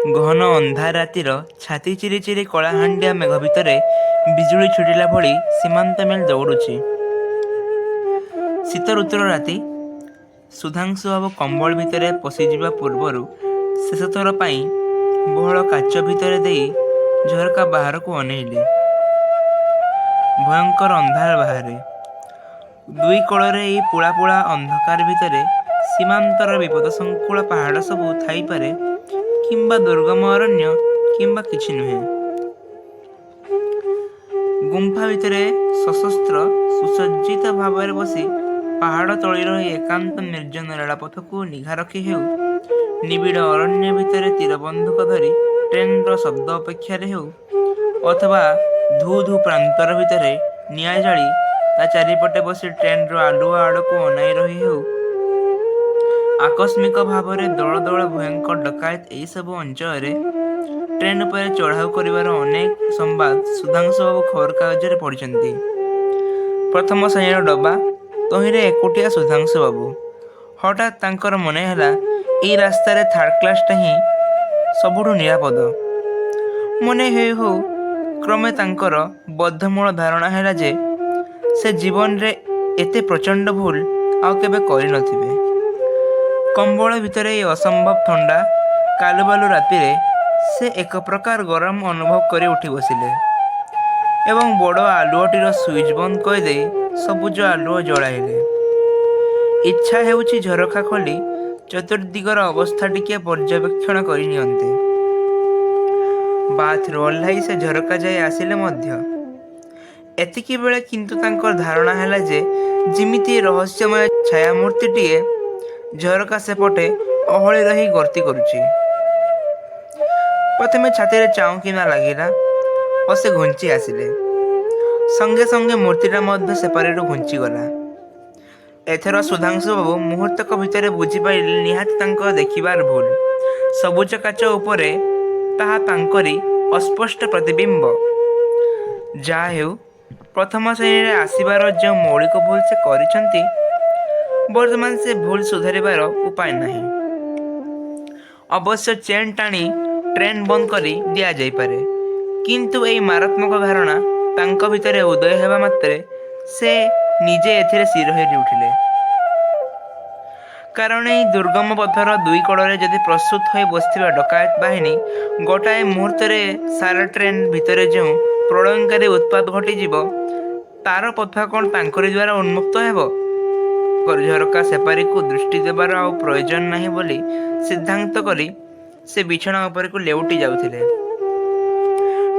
ଘନ ଅନ୍ଧାର ରାତିର ଛାତି ଚିରି ଚିରି କଳାହାଣ୍ଡିଆ ମେଘ ଭିତରେ ବିଜୁଳି ଛୁଟିଲା ଭଳି ସୀମାନ୍ତ ମେଲ୍ ଦୌଡ଼ୁଛି। ଶୀତ ଋତୁର ରାତି। ସୁଧାଂଶୁ ବାବୁ କମ୍ବଳ ଭିତରେ ପଶିଯିବା ପୂର୍ବରୁ ଶେଷଥର ପାଇଁ ବହଳ କାଚ ଭିତରେ ଦେଇ ଝରକା ବାହାରକୁ ଅନେଇଲେ। ଭୟଙ୍କର ଅନ୍ଧାର ବାହାରେ। ଦୁଇ କୋଳରେ ଏଇ ପୁଳା ପୁଳା ଅନ୍ଧକାର ଭିତରେ ସୀମାନ୍ତର ବିପଦସଂକୁଳ ପାହାଡ଼ ସବୁ ଥାଇପାରେ, କିମ୍ବା ଦୁର୍ଗମ ଅରଣ୍ୟ, କିମ୍ବା କିଛି ନୁହେଁ। ଗୁମ୍ଫା ଭିତରେ ସଶସ୍ତ୍ର ସୁସଜ୍ଜିତ ଭାବରେ ବସି ପାହାଡ଼ ତଳିର ଏହି ଏକାନ୍ତ ନିର୍ଜନ ରେଳପଥକୁ ନିଘା ରଖି ହେଉ, ନିବିଡ଼ ଅରଣ୍ୟ ଭିତରେ ତୀର ବନ୍ଧୁକ ଧରି ଟ୍ରେନ୍‌ର ଶବ୍ଦ ଅପେକ୍ଷାରେ ହେଉ, ଅଥବା ଧୂ ଧୂ ପ୍ରାନ୍ତର ଭିତରେ ନିଆଁ ଜାଳି ତା ଚାରିପଟେ ବସି ଟ୍ରେନ୍‌ର ଆଲୁଅ ଆଡ଼କୁ ଅନାଇ ରହି ହେଉ, ଆକସ୍ମିକ ଭାବରେ ଦଳ ଦଳ ଭୟଙ୍କର ଡକାୟତ ଏହିସବୁ ଅଞ୍ଚଳରେ ଟ୍ରେନ୍ ଉପରେ ଚଢ଼ାଉ କରିବାର ଅନେକ ସମ୍ବାଦ ସୁଧାଂଶୁବାବୁ ଖବରକାଗଜରେ ପଢ଼ିଛନ୍ତି। ପ୍ରଥମ ଶ୍ରେଣୀର ଡବା, ତହିଁରେ ଏକୁଟିଆ ସୁଧାଂଶୁବାବୁ। ହଠାତ୍ ତାଙ୍କର ମନେହେଲା, ଏଇ ରାସ୍ତାରେ ଥାର୍ଡ କ୍ଲାସ୍‌ଟା ହିଁ ସବୁଠୁ ନିରାପଦ। ମନେ ହେଉ ହେଉ କ୍ରମେ ତାଙ୍କର ବଦ୍ଧମୂଳ ଧାରଣା ହେଲା ଯେ ସେ ଜୀବନରେ ଏତେ ପ୍ରଚଣ୍ଡ ଭୁଲ ଆଉ କେବେ କରିନଥିବେ। କମ୍ବଳ ଭିତରେ ଏଇ ଅସମ୍ଭବ ଥଣ୍ଡା କାଲୁବାଲୁ ରାତିରେ ସେ ଏକ ପ୍ରକାର ଗରମ ଅନୁଭବ କରି ଉଠି ବସିଲେ ଏବଂ ବଡ଼ ଆଲୁଅଟିର ସୁଇଚ୍ ବନ୍ଦ କରିଦେଇ ସବୁଜ ଆଲୁଅ ଜଳାଇଲେ। ଇଚ୍ଛା ହେଉଛି ଝରକା ଖୋଲି ଚତୁର୍ଦ୍ଦିଗର ଅବସ୍ଥା ଟିକିଏ ପର୍ଯ୍ୟବେକ୍ଷଣ କରି ନିଅନ୍ତେ। ବାଥରୁ ଓହ୍ଲାଇ ସେ ଝରକା ଯାଏ ଆସିଲେ ମଧ୍ୟ। ଏତିକିବେଳେ କିନ୍ତୁ ତାଙ୍କର ଧାରଣା ହେଲା ଯେ ଯିମିତି ରହସ୍ୟମୟ ଛାୟାମୂର୍ତ୍ତିଟିଏ ଝରକା ସେପଟେ ଅହଳି ରହି ଗର୍ତ୍ତି କରୁଛି। ପ୍ରଥମେ ଛାତିରେ ଚାଉଁକିନା ଲାଗିଲା ଓ ସେ ଘୁଞ୍ଚି ଆସିଲେ। ସଙ୍ଗେ ସଙ୍ଗେ ମୂର୍ତ୍ତିଟା ମଧ୍ୟ ସେପାରିରୁ ଘୁଞ୍ଚିଗଲା। ଏଥର ସୁଧାଂଶୁବାବୁ ମୁହୂର୍ତ୍ତକ ଭିତରେ ବୁଝିପାରିଲେ ନିହାତି ତାଙ୍କର ଦେଖିବାର ଭୁଲ। ସବୁଜ କାଚ ଉପରେ ତାହା ତାଙ୍କରି ଅସ୍ପଷ୍ଟ ପ୍ରତିବିମ୍ବ। ଯାହା ହେଉ, ପ୍ରଥମ ଶ୍ରେଣୀରେ ଆସିବାର ଯେଉଁ ମୌଳିକ ଭୁଲ ସେ କରିଛନ୍ତି, ବର୍ତ୍ତମାନ ସେ ଭୁଲ ସୁଧାରିବାର ଉପାୟ ନାହିଁ। ଅବଶ୍ୟ ଚେନ୍ ଟାଣି ଟ୍ରେନ୍ ବନ୍ଦ କରି ଦିଆଯାଇପାରେ, କିନ୍ତୁ ଏଇ ମାରାତ୍ମକ ଧାରଣା ତାଙ୍କ ଭିତରେ ଉଦୟ ହେବା ମାତ୍ରେ ସେ ନିଜେ ଏଥିରେ ସ୍ଥିର ହୋଇ ଉଠିଲେ। କାରଣ ଏଇ ଦୁର୍ଗମ ପଥର ଦୁଇ କଡ଼ରେ ଯଦି ପ୍ରସ୍ତୁତ ହୋଇ ବସିଥିବା ଡକାୟତ ବାହିନୀ ଗୋଟାଏ ମୁହୂର୍ତ୍ତରେ ସାରା ଟ୍ରେନ୍ ଭିତରେ ଯେଉଁ ପ୍ରଳୟଙ୍କରୀ ଉତ୍ପାତ ଘଟିଯିବ, ତାର ପଥ କ'ଣ ତାଙ୍କରି ଦ୍ୱାରା ଉନ୍ମୁକ୍ତ ହେବ? ଝରକା ସେପାରିକୁ ଦୃଷ୍ଟି ଦେବାର ଆଉ ପ୍ରୟୋଜନ ନାହିଁ ବୋଲି ସିଦ୍ଧାନ୍ତ କରି ସେ ବିଛଣା ଉପରକୁ ଲେଉଟି ଯାଉଥିଲେ।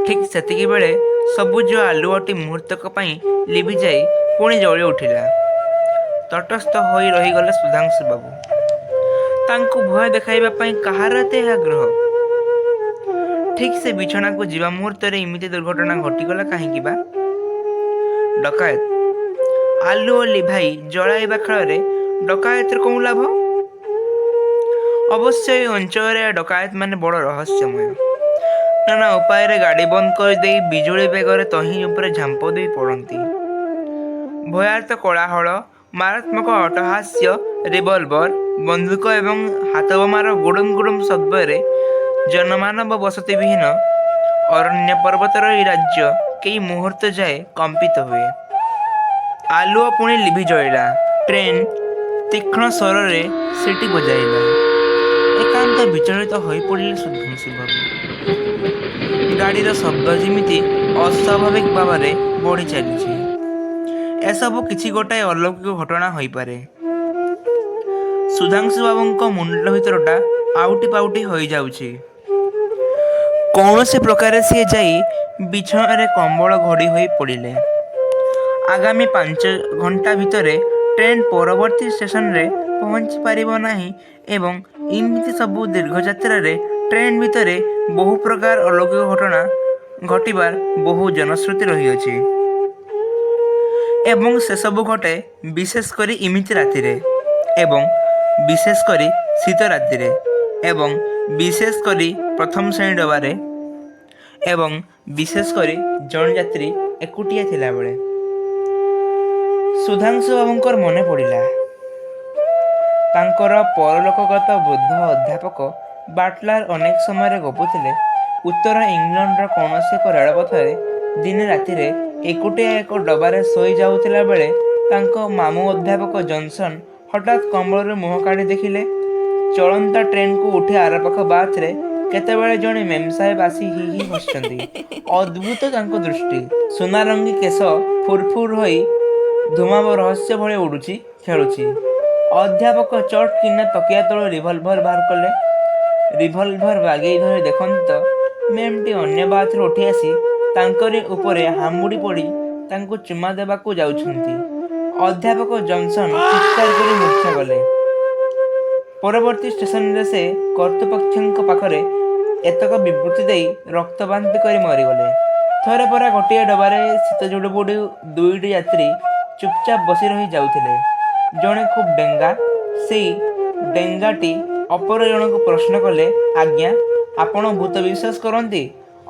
ଠିକ୍ ସେତିକିବେଳେ ସବୁଜ ଆଲୁଅଟି ମୁହୂର୍ତ୍ତକ ପାଇଁ ଲିଭିଯାଇ ପୁଣି ଜଳି ଉଠିଲା। ତଟସ୍ଥ ହୋଇ ରହିଗଲେ ସୁଧାଂଶୁବାବୁ। ତାଙ୍କୁ ଭୟ ଦେଖାଇବା ପାଇଁ କାହାର ଏତେ ଆଗ୍ରହ? ଠିକ୍ ସେ ବିଛଣାକୁ ଯିବା ମୁହୂର୍ତ୍ତରେ ଏମିତି ଦୁର୍ଘଟଣା ଘଟିଗଲା କାହିଁକି ବା? ଡକାୟତ ଆଲୁଅ ଲିଭାଇ ଜଳାଇବା ଖେଳରେ ଡକାୟତର କେଉଁ ଲାଭ? ଅବଶ୍ୟ ଏହି ଅଞ୍ଚଳରେ ଡକାୟତମାନେ ବଡ଼ ରହସ୍ୟମୟ। ନାନା ଉପାୟରେ ଗାଡ଼ି ବନ୍ଦ କରିଦେଇ ବିଜୁଳି ବେଗରେ ତହିଁ ଉପରେ ଝାମ୍ପ ଦେଇ ପଡ଼ନ୍ତି। ଭୟାର୍ତ୍ତ କୋଳାହଳ, ମାରାତ୍ମକ ଅଟ୍ଟହାସ୍ୟ, ରିଭଲଭର, ବନ୍ଧୁକ ଏବଂ ହାତବୋମାର ଗୁଡୁମ୍ ଗୁଡୁମ୍ ଶବ୍ଦରେ ଜନମାନବ ବସତିବିହୀନ ଅରଣ୍ୟ ପର୍ବତର ଏହି ରାଜ୍ୟ କେଇ ମୁହୂର୍ତ୍ତ ଯାଏ କମ୍ପିତ ହୁଏ। ଆଲୁଅ ପୁଣି ଲିଭି ଜଳିଲା। ଟ୍ରେନ୍ ତୀକ୍ଷ୍ଣ ସ୍ୱରରେ ସିଟି ବଜାଇଲା। ଏକାନ୍ତ ବିଚଳିତ ହୋଇପଡ଼ିଲେ ସୁଧାଂଶୁବାବୁ। ଗାଡ଼ିର ଶବ୍ଦ ଯେମିତି ଅସ୍ୱାଭାବିକ ଭାବରେ ବଢ଼ି ଚାଲିଛି। ଏସବୁ କିଛି ଗୋଟାଏ ଅଲୌକିକ ଘଟଣା ହୋଇପାରେ। ସୁଧାଂଶୁବାବୁଙ୍କ ମୁଣ୍ଡ ଭିତରଟା ଆଉଟି ପାଉଟି ହୋଇଯାଉଛି। କୌଣସି ପ୍ରକାରେ ସିଏ ଯାଇ ବିଛଣାରେ କମ୍ବଳ ଘୋଡ଼ି ହୋଇ ପଡ଼ିଲେ। ଆଗାମୀ 5 ଘଣ୍ଟା ଭିତରେ ଟ୍ରେନ୍ ପରବର୍ତ୍ତୀ ଷ୍ଟେସନରେ ପହଞ୍ଚି ପାରିବ ନାହିଁ ଏବଂ ଏମିତି ସବୁ ଦୀର୍ଘ ଯାତ୍ରାରେ ଟ୍ରେନ୍ ଭିତରେ ବହୁ ପ୍ରକାର ଅଲୌକିକ ଘଟଣା ଘଟିବାର ବହୁ ଜନଶ୍ରୁତି ରହିଅଛି। ଏବଂ ସେସବୁ ଘଟେ ବିଶେଷ କରି ଇମିତି ରାତିରେ, ଏବଂ ବିଶେଷ କରି ଶୀତ ରାତିରେ, ଏବଂ ବିଶେଷ କରି ପ୍ରଥମ ଶ୍ରେଣୀ ଡବାରେ, ଏବଂ ବିଶେଷ କରି ଜଣେ ଯାତ୍ରୀ ଏକୁଟିଆ ଥିଲାବେଳେ। ସୁଧାଂଶୁବାବୁଙ୍କର ମନେ ପଡ଼ିଲା, ତାଙ୍କର ପରଲୋକଗତ ବୃଦ୍ଧ ଅଧ୍ୟାପକ ବାଟଲାର ଅନେକ ସମୟରେ ଗପୁଥିଲେ ଉତ୍ତର ଇଂଲଣ୍ଡର କୌଣସି ଏକ ରେଳପଥରେ ଦିନେ ରାତିରେ ଏକୁଟିଆ ଏକ ଡବାରେ ଶୋଇ ଯାଉଥିଲା ବେଳେ ତାଙ୍କ ମାମୁଁ ଅଧ୍ୟାପକ ଜନସନ ହଠାତ୍ କମ୍ବଳରୁ ମୁହଁ କାଢ଼ି ଦେଖିଲେ ଚଳନ୍ତା ଟ୍ରେନକୁ ଉଠି ଆରପାଖ ବାଥରେ କେତେବେଳେ ଜଣେ ମେମସାହେବ ଆସି ହି ହି ହସୁଛନ୍ତି। ଅଦ୍ଭୁତ ତାଙ୍କ ଦୃଷ୍ଟି। ସୁନାରଙ୍ଗୀ କେଶ ଫୁରଫୁର ହୋଇ ଧୂମାବ ରହସ୍ୟ ଭଳି ଉଡୁଛି ଖେଳୁଛି। ଅଧ୍ୟାପକ ଚଟ କିନା ତକିଆ ତଳୁ ରିଭଲଭର ବାହାର କଲେ। ରିଭଲଭର ବାଗେଇ ଧରି ଦେଖନ୍ତି ତ ମ୍ୟାମ୍ଟି ଅନ୍ୟ ବାଥରୁ ଉଠି ଆସି ତାଙ୍କରି ଉପରେ ହାମୁଡ଼ି ପଡ଼ି ତାଙ୍କୁ ଚୁମା ଦେବାକୁ ଯାଉଛନ୍ତି। ଅଧ୍ୟାପକ ଜନସନ ଚିତ୍କାର କରି ମୂର୍ଚ୍ଛା ଗଲେ। ପରବର୍ତ୍ତୀ ଷ୍ଟେସନରେ ସେ କର୍ତ୍ତୃପକ୍ଷଙ୍କ ପାଖରେ ଏତକ ବିବୃତ୍ତି ଦେଇ ରକ୍ତବାନ୍ତି କରି ମରିଗଲେ। ଥରେ ପରା ଗୋଟିଏ ଡବାରେ ଶୀତ ଜୁଡ଼ୁବୁଡ଼ୁ ଦୁଇଟି ଯାତ୍ରୀ ଚୁପଚାପ ବସି ରହି ଯାଉଥିଲେ। ଜଣେ ଖୁବ୍ ଡେଙ୍ଗା। ସେଇ ଡେଙ୍ଗାଟି ଅପର ଜଣକୁ ପ୍ରଶ୍ନ କଲେ, ଆଜ୍ଞା, ଆପଣ ଭୂତ ବିଶ୍ୱାସ କରନ୍ତି?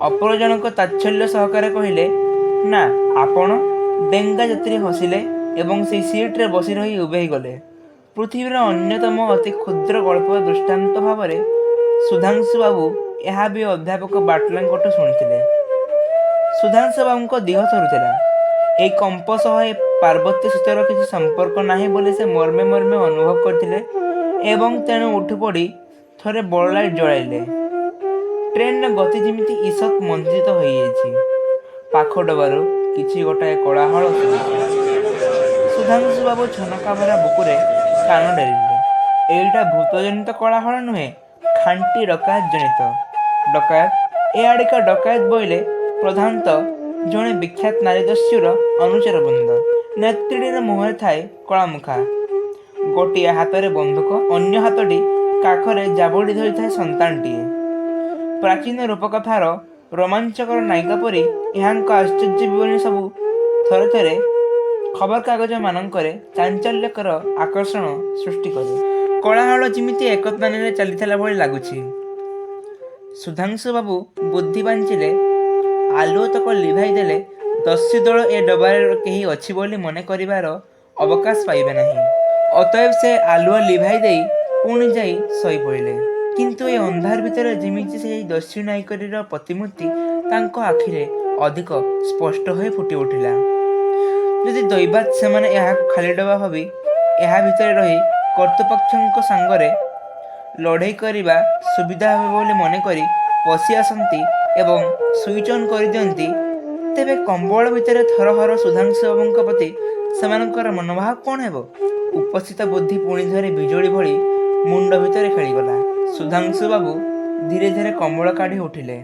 ଅପର ଜଣକ ତାଚ୍ଛଲ୍ୟ ସହକାରେ କହିଲେ, ନା, ଆପଣ? ଡେଙ୍ଗା ଯାତ୍ରୀ ହସିଲେ ଏବଂ ସେଇ ସିଟ୍ରେ ବସି ରହି ଉଭେଇ ଗଲେ। ପୃଥିବୀର ଅନ୍ୟତମ ଅତି କ୍ଷୁଦ୍ର ଗଳ୍ପର ଦୃଷ୍ଟାନ୍ତ ଭାବରେ ସୁଧାଂଶୁବାବୁ ଏହା ବି ଅଧ୍ୟାପକ ବାଟଲାଙ୍କଠୁ ଶୁଣିଥିଲେ। ସୁଧାଂଶୁବାବୁଙ୍କ ଦିହ ଥରୁଥିଲା। ଏଇ କମ୍ପ ସହ ଏ ପାର୍ବତ୍ୟ ଶୀତର କିଛି ସମ୍ପର୍କ ନାହିଁ ବୋଲି ସେ ମର୍ମେ ମର୍ମେ ଅନୁଭବ କରିଥିଲେ ଏବଂ ତେଣୁ ଉଠିପଡ଼ି ଥରେ ବଡ଼ ଲାଇଟ୍ ଜଳାଇଲେ। ଟ୍ରେନର ଗତି ଯେମିତି ଈଷତ୍ ମନ୍ଥରିତ ହୋଇଯାଇଛି। ପାଖ ଡବାରୁ କିଛି ଗୋଟାଏ କୋଳାହଳ ଶୁଭୁଛି। ସୁଧାଂଶୁବାବୁ ଛନକାଭରା ବୁକୁରେ କାନ ଡେରିଲେ। ଏଇଟା ଭୂତଜନିତ କୋଳାହଳ ନୁହେଁ, ଖାଣ୍ଟି ଡକାୟତ ଜନିତ। ଡକାୟତ? ଏଆଡ଼ିକା ଡକାୟତ ବୋଇଲେ ପ୍ରଧାନତଃ ଜଣେ ବିଖ୍ୟାତ ନାରୀଦସ୍ୟୁର ଅନୁଚରବୃନ୍ଦ। ନେତ୍ରୀଟିର ମୁହଁରେ ଥାଏ କଳାମୁଖା। ଗୋଟିଏ ହାତରେ ବନ୍ଧୁକ, ଅନ୍ୟ ହାତଟି କାଖରେ ଜାବୁଡ଼ି ଧରିଥାଏ ସନ୍ତାନଟିଏ। ପ୍ରାଚୀନ ରୂପକଥାର ରୋମାଞ୍ଚକର ନାୟିକା ପରି ଏହାଙ୍କ ଆଶ୍ଚର୍ଯ୍ୟ ବିବରଣୀ ସବୁ ଥରେ ଥରେ ଖବରକାଗଜମାନଙ୍କରେ ଚାଞ୍ଚଲ୍ୟକର ଆକର୍ଷଣ ସୃଷ୍ଟି କରେ। କୋଳାହଳ ଯେମିତି ଏକତାନରେ ଚାଲିଥିଲା ଭଳି ଲାଗୁଛି। ସୁଧାଂଶୁବାବୁ ବୁଦ୍ଧି ପାଞ୍ଚିଲେ। ଆଲୁଅତକ ଲିଭାଇ ଦେଲେ ଦସ୍ୟୁ ଦଳ ଏ ଡବାରେ କେହି ଅଛି ବୋଲି ମନେ କରିବାର ଅବକାଶ ପାଇବେ ନାହିଁ। ଅତଏବ ସେ ଆଲୁଅ ଲିଭାଇ ଦେଇ ପୁଣି ଯାଇ ଶୋଇପଡ଼ିଲେ। କିନ୍ତୁ ଏ ଅନ୍ଧାର ଭିତରେ ଯେମିତି ସେହି ଦସ୍ୟୁ ନାୟିକାଟିର ପ୍ରତିମୂର୍ତ୍ତି ତାଙ୍କ ଆଖିରେ ଅଧିକ ସ୍ପଷ୍ଟ ହୋଇ ଫୁଟି ଉଠିଲା। ଯଦି ଦୈବାତ୍ ସେମାନେ ଏହାକୁ ଖାଲି ଡବା ଭାବି ଏହା ଭିତରେ ରହି କର୍ତ୍ତୃପକ୍ଷଙ୍କ ସାଙ୍ଗରେ ଲଢ଼େଇ କରିବା ସୁବିଧା ହେବ ବୋଲି ମନେକରି ପଶି ଆସନ୍ତି ଏବଂ ସୁଇଚ୍ ଅନ୍ କରିଦିଅନ୍ତି, ତେବେ କମ୍ବଳ ଭିତରେ ଥରହର ସୁଧାଂଶୁବାବୁଙ୍କ ପ୍ରତି ସେମାନଙ୍କର ମନୋଭାବ କ'ଣ ହେବ? ଉପସ୍ଥିତ ବୁଦ୍ଧି ପୁଣି ଥରେ ବିଜୁଳି ଭଳି ମୁଣ୍ଡ ଭିତରେ ଖେଳିଗଲା। ସୁଧାଂଶୁବାବୁ ଧୀରେ ଧୀରେ କମ୍ବଳ କାଢ଼ି ଉଠିଲେ।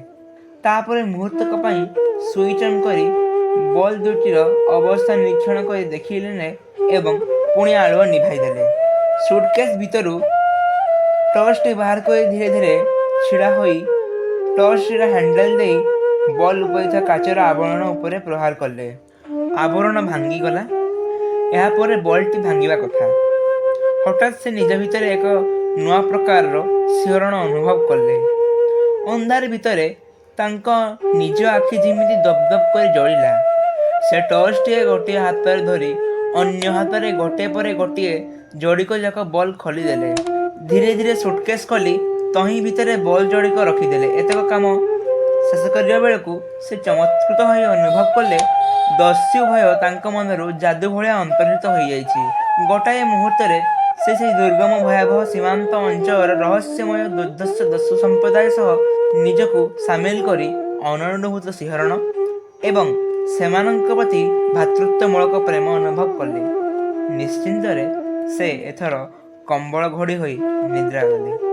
ତାପରେ ମୁହୂର୍ତ୍ତକ ପାଇଁ ସୁଇଚ୍ ଅନ୍ କରି ବଲ୍ ଦୁଇଟିର ଅବସ୍ଥା ନିରୀକ୍ଷଣ କରି ଦେଖିନେଲେ ଏବଂ ପୁଣି ଆଲୁଅ ନିଭାଇ ଦେଲେ। ସୁଟକେଶ୍ ଭିତରୁ ଟର୍ଚ୍ଚଟି ବାହାର କରି ଧୀରେ ଧୀରେ ଛିଡ଼ା ହୋଇ ଟର୍ଚ୍ଚଟିର ହ୍ୟାଣ୍ଡେଲ୍ ଦେଇ ବଲ୍ ଉପରେ ଥିବା କାଚର ଆବରଣ ଉପରେ ପ୍ରହାର କଲେ। ଆବରଣ ଭାଙ୍ଗିଗଲା। ଏହାପରେ ବଲ୍ଟି ଭାଙ୍ଗିବା କଥା। ହଠାତ୍ ସେ ନିଜ ଭିତରେ ଏକ ନୂଆ ପ୍ରକାରର ଶିହରଣ ଅନୁଭବ କଲେ। ଅନ୍ଧାର ଭିତରେ ତାଙ୍କ ନିଜ ଆଖି ଯେମିତି ଦପ୍ ଦପ୍ କରି ଜଳିଲା। ସେ ଟର୍ଚ୍ଚଟିଏ ଗୋଟିଏ ହାତରେ ଧରି ଅନ୍ୟ ହାତରେ ଗୋଟିଏ ପରେ ଗୋଟିଏ ଯୋଡ଼ିକ ଯାକ ବଲ୍ ଖୋଲିଦେଲେ। ଧୀରେ ଧୀରେ ସୁଟକେଶ୍ ଖୋଲି ତହିଁ ଭିତରେ ବଲ୍ ଯୋଡ଼ିକ ରଖିଦେଲେ। ଏତକ କାମ ଶେଷ କରିବା ବେଳକୁ ସେ ଚମତ୍କୃତ ହୋଇ ଅନୁଭବ କଲେ ଦସ୍ୟୁ ଭୟ ତାଙ୍କ ମନରୁ ଯାଦୁ ଭଳିଆ ଅନ୍ତର୍ହିତ ହୋଇଯାଇଛି। ଗୋଟାଏ ମୁହୂର୍ତ୍ତରେ ସେ ସେହି ଦୁର୍ଗମ ଭୟାବହ ସୀମାନ୍ତ ଅଞ୍ଚଳର ରହସ୍ୟମୟ ଦୁର୍ଦ୍ଧର୍ଷ ଦସ୍ୟୁ ସମ୍ପ୍ରଦାୟ ସହ ନିଜକୁ ସାମିଲ କରି ଅନନୁଭୂତ ଶିହରଣ ଏବଂ ସେମାନଙ୍କ ପ୍ରତି ଭ୍ରାତୃତ୍ୱମୂଳକ ପ୍ରେମ ଅନୁଭବ କଲେ। ନିଶ୍ଚିନ୍ତରେ ସେ ଏଥର କମ୍ବଳ ଘୋଡ଼ି ହୋଇ ନିଦ୍ରା ଗଲେ।